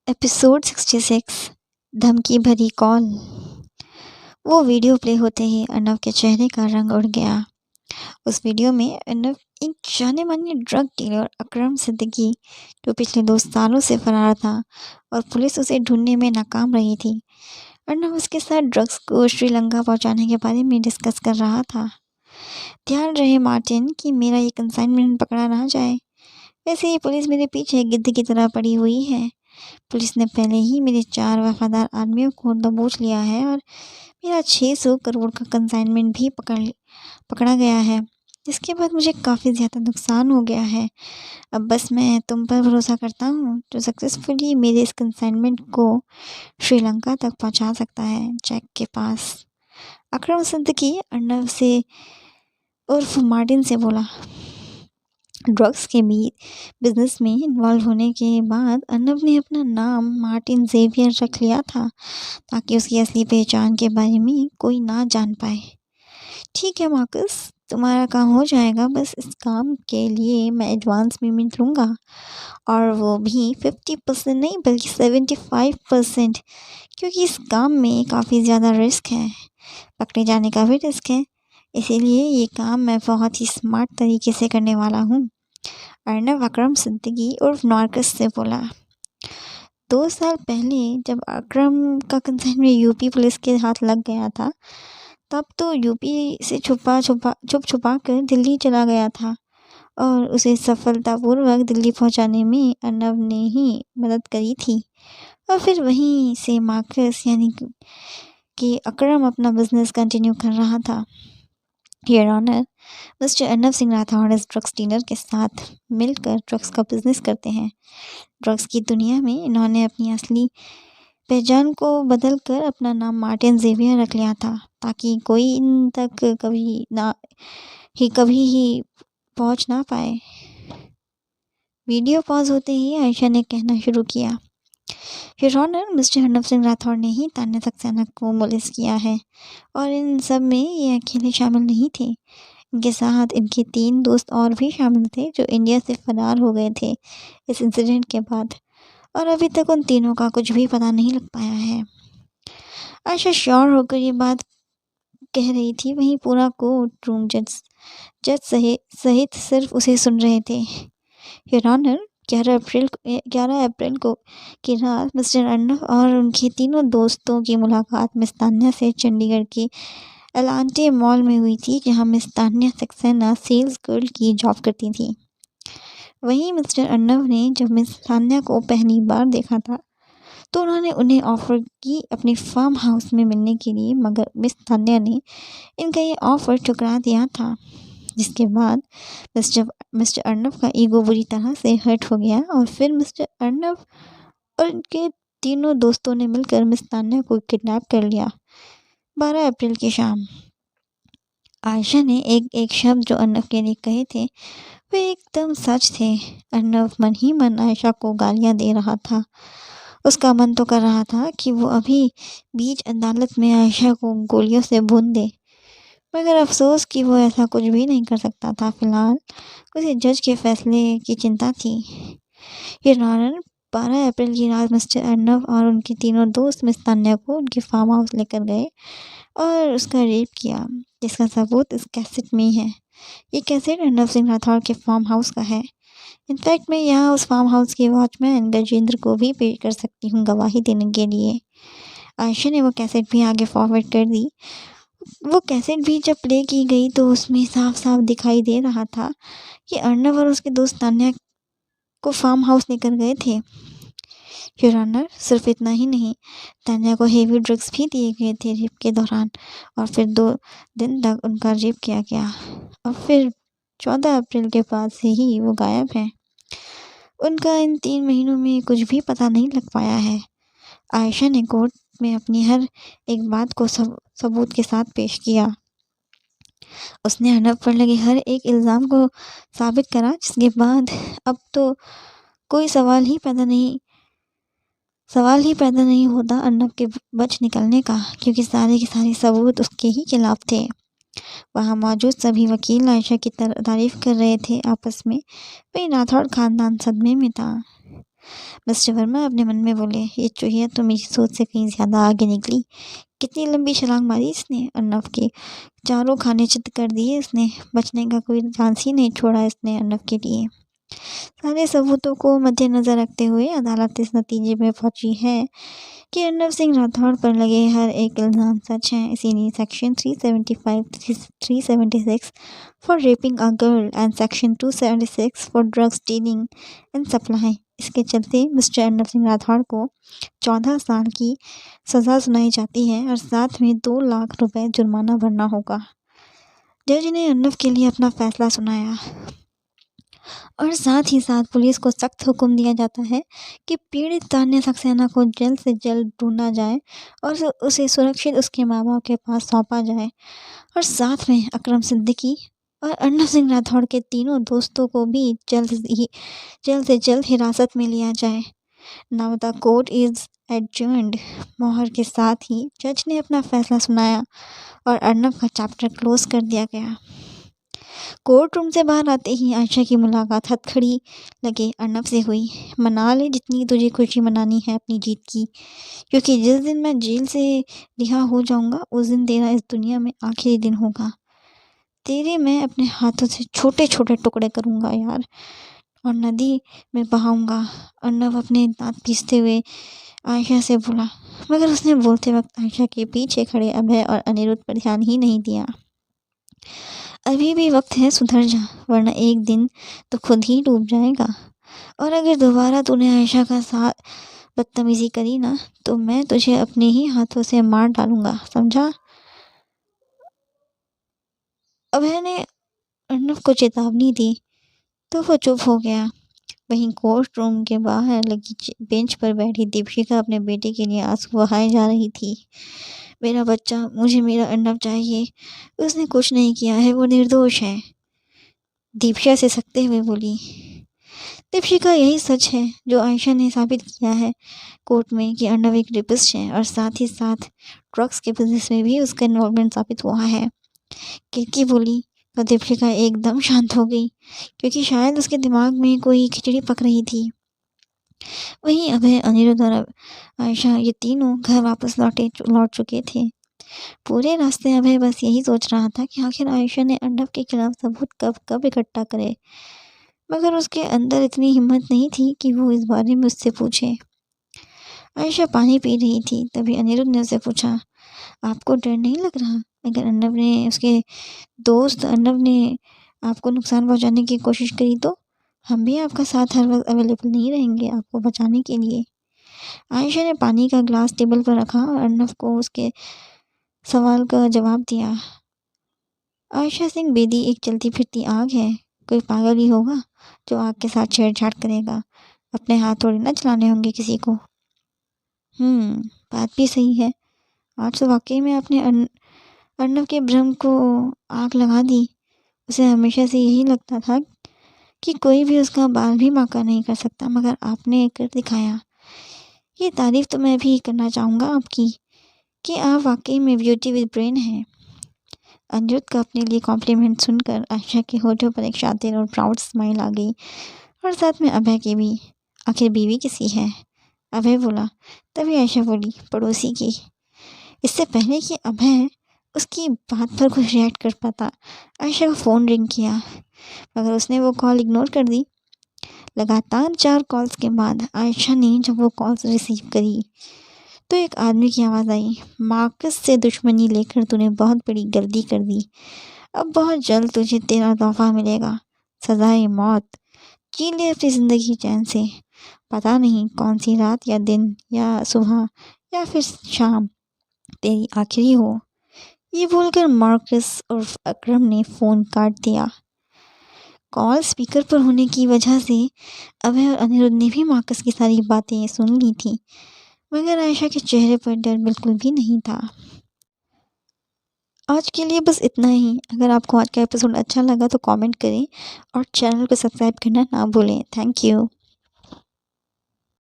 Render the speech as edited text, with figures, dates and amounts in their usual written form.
Episode 66 धमकी भरी call. वो वीडियो प्ले होते ही अर्नव के चेहरे का रंग उड़ गया। उस वीडियो में अर्नव एक जाने माने ड्रग डीलर अकरम सिद्दीकी, जो पिछले 2 सालों से फरार था और पुलिस उसे ढूंढने में नाकाम रही थी। अर्नव उसके साथ ड्रग्स को श्रीलंका पहुंचाने के बारे में डिस्कस कर रहा था। ध्यान रहे मार्टिन कि मेरा ये कंसाइनमेंट पकड़ा ना जाए। वैसे ही पुलिस मेरे पीछे गिद्ध की तरह पड़ी हुई है। पुलिस ने पहले ही मेरे 4 वफादार आदमियों को दबोच लिया है और मेरा 600 करोड़ का कंसाइनमेंट भी पकड़ा गया है। इसके बाद मुझे काफ़ी ज़्यादा नुकसान हो गया है। अब बस मैं तुम पर भरोसा करता हूँ, जो सक्सेसफुली मेरे इस कंसाइनमेंट को श्रीलंका तक पहुँचा सकता है। जैक के पास अकरम सिद्दीकी अर्नव से उर्फ मार्टिन से बोला। ड्रग्स के बिजनेस में इन्वॉल्व होने के बाद अर्नव ने अपना नाम मार्टिन जेवियर रख लिया था, ताकि उसकी असली पहचान के बारे में कोई ना जान पाए। ठीक है मार्कस, तुम्हारा काम हो जाएगा। बस इस काम के लिए मैं एडवांस पेमेंट लूँगा, और वो भी 50% नहीं बल्कि 75%, क्योंकि इस काम में काफ़ी ज़्यादा रिस्क है। पकड़े जाने का भी रिस्क है, इसीलिए ये काम मैं बहुत ही स्मार्ट तरीके से करने वाला हूँ। अर्नव अकरम सिद्दीकी उर्फ मार्कस से बोला। 2 साल पहले जब अकरम का कंसाइनमेंट यूपी पुलिस के हाथ लग गया था, तब तो यूपी से छुपा कर दिल्ली चला गया था, और उसे सफलतापूर्वक दिल्ली पहुंचाने में अर्नव ने ही मदद करी थी। और फिर वहीं से मार्कस यानी कि अकरम अपना बिजनेस कंटिन्यू कर रहा था। Your honour, mister Arnav Singh Rathore इस ड्रग्स डीलर के साथ मिलकर ड्रग्स का बिजनेस करते हैं। ड्रग्स की दुनिया में इन्होंने अपनी असली पहचान को बदलकर अपना नाम मार्टिन जेवियर रख लिया था, ताकि कोई इन तक कभी ही पहुंच ना पाए। वीडियो पॉज होते ही आयशा ने कहना शुरू किया। Your honour, mister Arnav Singh Rathore ने ही तान्या सक्सेना को मोलिस्ट किया है, और इन सब में ये अकेले शामिल नहीं थे। इनके साथ इनके 3 दोस्त और भी शामिल थे, जो इंडिया से फरार हो गए थे इस इंसिडेंट के बाद, और अभी तक उन तीनों का कुछ भी पता नहीं लग पाया है। आयशा श्योर होकर ये बात कह रही थी, वहीं पूरा कोर्ट रूम जज सहित सिर्फ उसे सुन रहे थे। योर ऑनर, 11 अप्रैल को की रात मिस्टर अर्नव और उनके तीनों दोस्तों की मुलाकात मिस तान्या से चंडीगढ़ के एलांटे मॉल में हुई थी, जहां miss Tanya Saxena sales girl की जॉब करती थी। वहीं मिस्टर अर्नव ने जब मिस तान्या को पहली बार देखा था, तो उन्होंने उन्हें ऑफर की अपने फार्म हाउस में मिलने के लिए, मगर मिस तान्या ने इनका ये ऑफर ठुकरा दिया था। जिसके बाद मिस्टर अर्नव का ईगो बुरी तरह से हर्ट हो गया, और फिर मिस्टर अर्नव और उनके तीनों दोस्तों ने मिलकर मिस तान्या को किडनैप कर लिया 12 अप्रैल की शाम। आयशा ने एक शब्द जो अर्नव के लिए कहे थे, वे एकदम सच थे। अर्नव मन ही मन आयशा को गालियां दे रहा था। उसका मन तो कर रहा था कि वो अभी बीच अदालत में आयशा को गोलियों से भून दे, मगर अफसोस कि वो ऐसा कुछ भी नहीं कर सकता था। फिलहाल उसे जज के फैसले की चिंता थी। योर ऑनर, 12 अप्रैल की रात मिस्टर अर्नव और उनके तीनों दोस्त मिस तान्या को उनके फार्म हाउस लेकर गए और उसका रेप किया, जिसका सबूत इस कैसेट में है। ये कैसेट अर्नव सिंह राठौड़ के फार्म हाउस का है। इनफैक्ट मैं यहाँ उस फार्म हाउस के वॉचमैन गजेंद्र को भी पेश कर सकती हूँ गवाही देने के लिए। आयशा ने वो कैसेट भी आगे फॉरवर्ड कर दी। वो कैसेट भी जब प्ले की गई तो उसमें साफ साफ दिखाई दे रहा था कि अर्नव और उसके दोस्त तान्या को फार्म हाउस लेकर गए थे। योर ऑनर, सिर्फ इतना ही नहीं, तान्या को हेवी ड्रग्स भी दिए गए थे रेप के दौरान, और फिर 2 दिन तक उनका रेप किया गया, और फिर 14 अप्रैल के बाद से ही वो गायब है। उनका इन 3 महीनों में कुछ भी पता नहीं लग पाया है। आयशा ने कोर्ट में अपनी हर एक बात को सबूत के साथ पेश किया। उसने अर्नव पर लगे हर एक इल्ज़ाम को साबित करा, जिसके बाद अब तो कोई सवाल ही पैदा नहीं होता अर्नव के बच निकलने का, क्योंकि सारे के सारे सबूत उसके ही खिलाफ थे। वहाँ मौजूद सभी वकील आयशा की तारीफ कर रहे थे आपस में। वही राठौड़ खानदान सदमे में था। मिस्टर वर्मा अपने मन में बोले, ये चूहिया तो मेरी सोच से कहीं ज़्यादा आगे निकली। कितनी लंबी छलांग मारी इसने। अर्नव के चारों खाने चित्त कर दिए इसने। बचने का कोई चांस ही नहीं छोड़ा इसने अर्नव के लिए। सारे सबूतों को मद्देनजर रखते हुए अदालत इस नतीजे में पहुंची है कि अर्नव सिंह राठौड़ पर लगे हर एक इल्ज़ाम सच है। इसीलिए section 375, 376 for rapping a girl and section 276 for drugs dealing and supply, इसके चलते मिस्टर अर्नव सिंह राठौड़ को 14 साल की सज़ा सुनाई जाती है और साथ में 2 लाख रुपए जुर्माना भरना होगा। जज ने अर्नव के लिए अपना फैसला सुनाया और साथ ही साथ पुलिस को सख्त हुक्म दिया जाता है कि पीड़ित तान्या सक्सेना को जल्द से जल्द ढूंढा जाए और उसे सुरक्षित उसके माँ बाप के पास सौंपा जाए और साथ में अकरम सिद्दीकी और अर्नव सिंह राठौड़ के तीनों दोस्तों को भी जल्द से जल्द हिरासत में लिया जाए। Now the court is adjourned. मोहर के साथ ही जज ने अपना फैसला सुनाया और अर्नव का चैप्टर क्लोज कर दिया गया। कोर्ट रूम से बाहर आते ही आयशा की मुलाकात हथखड़ी लगे अर्नव से हुई। मना ले जितनी तुझे खुशी मनानी है अपनी जीत की, क्योंकि जिस दिन मैं जेल से रिहा हो जाऊंगा उस दिन तेरा इस दुनिया में आखिरी दिन होगा। तेरे मैं अपने हाथों से छोटे छोटे टुकड़े करूंगा यार और नदी में बहाऊंगा। अर्नव अपने दांत पीसते हुए आयशा से बोला, मगर उसने बोलते वक्त आयशा के पीछे खड़े अभय और अनिरुद्ध पर ध्यान ही नहीं दिया। अभी भी वक्त है, सुधर जा, वरना एक दिन तो खुद ही डूब जाएगा। और अगर दोबारा तूने आयशा का साथ बदतमीजी करी ना तो मैं तुझे अपने ही हाथों से मार डालूंगा, समझा। अभय ने अर्नव को चेतावनी दी तो वो चुप हो गया। वहीं कोर्ट रूम के बाहर लगी बेंच पर बैठी दीपिका अपने बेटे के लिए आंसू बहाए जा रही थी। मेरा बच्चा, मुझे मेरा अर्नव चाहिए, उसने कुछ नहीं किया है, वो निर्दोष है, दीपिका से सकते हुए बोली। दीपिका, यही सच है जो आयशा ने साबित किया है कोर्ट में कि अर्नव एक रेपिस्ट है और साथ ही साथ ड्रग्स के बिजनेस में भी उसका इन्वॉल्वमेंट साबित हुआ है, किरकी बोली। तो दीपिका एकदम शांत हो गई क्योंकि शायद उसके दिमाग में कोई खिचड़ी पक रही थी। वहीं अभय, अनिरुद्ध और आयशा ये तीनों घर वापस लौट चुके थे। पूरे रास्ते अभय बस यही सोच रहा था कि आखिर आयशा ने अर्नव के खिलाफ सबूत कब इकट्ठा करे, मगर उसके अंदर इतनी हिम्मत नहीं थी कि वो इस बारे में उससे पूछे। आयशा पानी पी रही थी, तभी अनिरुद्ध ने उससे पूछा, आपको डर नहीं लग रहा अगर उसके दोस्त अर्नव ने आपको नुकसान पहुंचाने की कोशिश करी तो? हम भी आपका साथ हर वक्त अवेलेबल नहीं रहेंगे आपको बचाने के लिए। आयशा ने पानी का ग्लास टेबल पर रखा और अर्नव को उसके सवाल का जवाब दिया। आयशा सिंह बेदी एक चलती फिरती आग है, कोई पागल ही होगा जो आग के साथ छेड़छाड़ करेगा, अपने हाथ थोड़ी ना चलाने होंगे किसी को। बात भी सही है, आज तो वाकई में आपने अर्नव के भ्रम को आग लगा दी। उसे हमेशा से यही लगता था कि कोई भी उसका बाल भी बांका नहीं कर सकता, मगर आपने कर दिखाया। ये तारीफ़ तो मैं भी करना चाहूँगा आपकी कि आप वाकई में ब्यूटी विद ब्रेन हैं। अनिरुद्ध का अपने लिए कॉम्प्लीमेंट सुनकर आयशा के होठों पर एक शातिर और प्राउड स्माइल आ गई और साथ में अभय की भी। आखिर बीवी किसी है? अभय बोला। तभी आयशा बोली, पड़ोसी की। इससे पहले कि अभय उसकी बात पर कुछ रिएक्ट कर पाता, आयशा का फ़ोन रिंग किया, मगर उसने वो कॉल इग्नोर कर दी। लगातार 4 कॉल्स के बाद आयशा ने जब वो कॉल्स रिसीव करी तो एक आदमी की आवाज़ आई, मार्कस से दुश्मनी लेकर तूने बहुत बड़ी गलती कर दी। अब बहुत जल्द तुझे तेरा तोहफा मिलेगा, सज़ाए मौत। जी ले अपनी ज़िंदगी चैन से, पता नहीं कौन सी रात या दिन या सुबह या फिर शाम तेरी आखिरी हो। ये बोलकर मार्कस और अकरम ने फ़ोन काट दिया। कॉल स्पीकर पर होने की वजह से अभय और अनिरुद्ध ने भी मार्कस की सारी बातें सुन ली थी, मगर आयशा के चेहरे पर डर बिल्कुल भी नहीं था। आज के लिए बस इतना ही। अगर आपको आज का एपिसोड अच्छा लगा तो कमेंट करें और चैनल को सब्सक्राइब करना ना भूलें। Thank you.